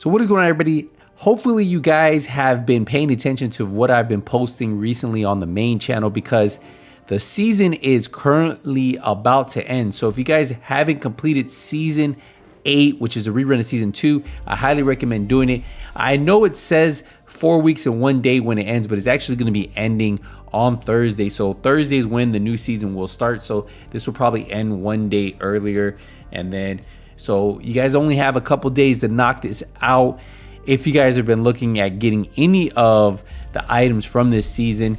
So what is going on, everybody? Hopefully you guys have been paying attention to what I've been posting recently on the main channel, because the season is currently about to end. So if you guys haven't completed season 8, which is a rerun of season 2, I highly recommend doing it. I know it says 4 weeks and 1 day when it ends, but it's actually going to be ending on Thursday. So Thursday is when the new season will start. So this will probably end 1 day earlier. And then, so you guys only have a couple days to knock this out. If you guys have been looking at getting any of the items from this season,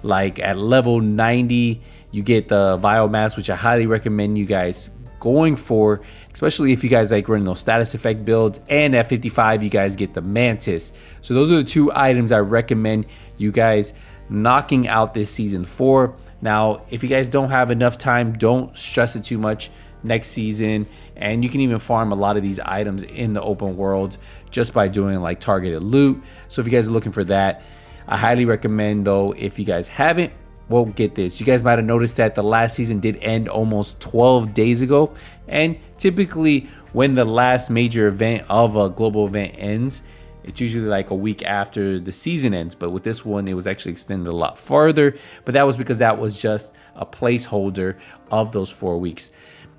like at level 90, you get the biomass, which I highly recommend you guys going for, especially if you guys like running those status effect builds. And at 55, you guys get the mantis. So those are the 2 items I recommend you guys knocking out this season 4. Now, if you guys don't have enough time, don't stress it too much. Next season, and you can even farm a lot of these items in the open world just by doing like targeted loot. So if you guys are looking for that, I highly recommend, though, if you guys haven't, well, get this. You guys might have noticed that the last season did end almost 12 days ago, and typically when the last major event of a global event ends, it's usually like a week after the season ends. But with this one, it was actually extended a lot farther, but that was because that was just a placeholder of those 4 weeks.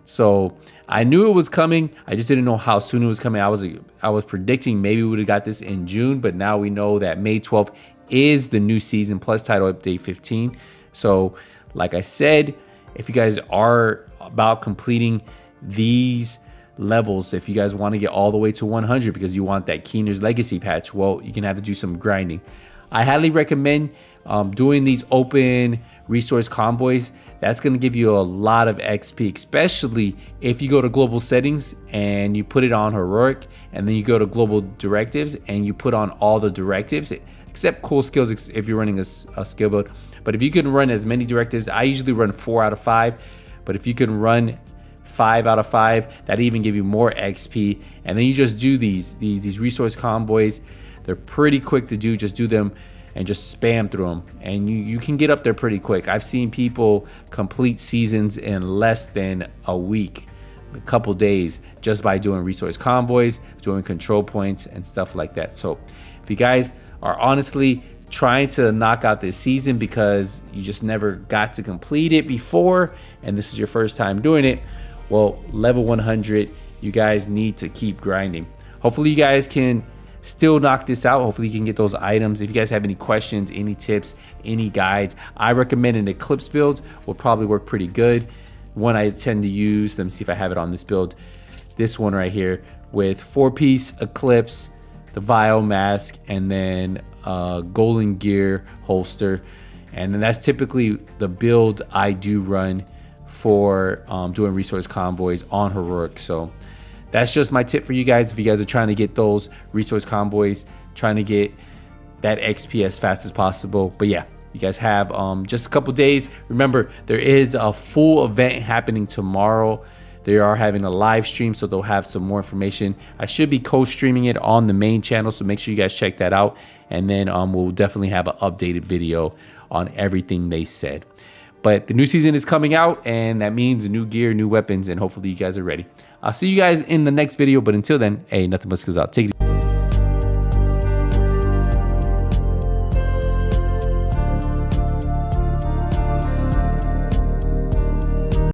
So I knew it was coming. I just didn't know how soon it was coming. I was predicting maybe we would have got this in June, but now we know that May 12th is the new season plus title update 15. So like I said, if you guys are about completing these levels, if you guys want to get all the way to 100 because you want that Keener's Legacy patch, well, you're gonna have to do some grinding. I highly recommend doing these open resource convoys. That's going to give you a lot of XP, especially if you go to global settings and you put it on heroic, and then you go to global directives and you put on all the directives except cool skills if you're running a skill build. But if you can run as many directives, I usually run 4 out of 5, but if you can run 5 out of 5, that even give you more XP. And then you just do these resource convoys. They're pretty quick to do. Just do them and just spam through them, and you can get up there pretty quick. I've seen people complete seasons in less than a week, a couple days, just by doing resource convoys, doing control points and stuff like that. So if you guys are honestly trying to knock out this season because you just never got to complete it before and this is your first time doing it, well, level 100, you guys need to keep grinding. Hopefully you guys can still knock this out. Hopefully you can get those items. If you guys have any questions, any tips, any guides, I recommend an Eclipse build will probably work pretty good. One I tend to use, let me see if I have it on this build, this one right here with 4-piece Eclipse, the Vial Mask, and then Golden Gear holster. And then that's typically the build I do run for doing resource convoys on heroic. So that's just my tip for you guys if you guys are trying to get those resource convoys, trying to get that XP as fast as possible. But yeah, you guys have just a couple days. Remember, there is a full event happening tomorrow. They are having a live stream, so they'll have some more information. I should be co-streaming it on the main channel, so make sure you guys check that out. And then we'll definitely have an updated video on everything they said. But the new season is coming out, and that means new gear, new weapons, and hopefully you guys are ready. I'll see you guys in the next video, but until then, hey, nothing but skills out. Take it easy.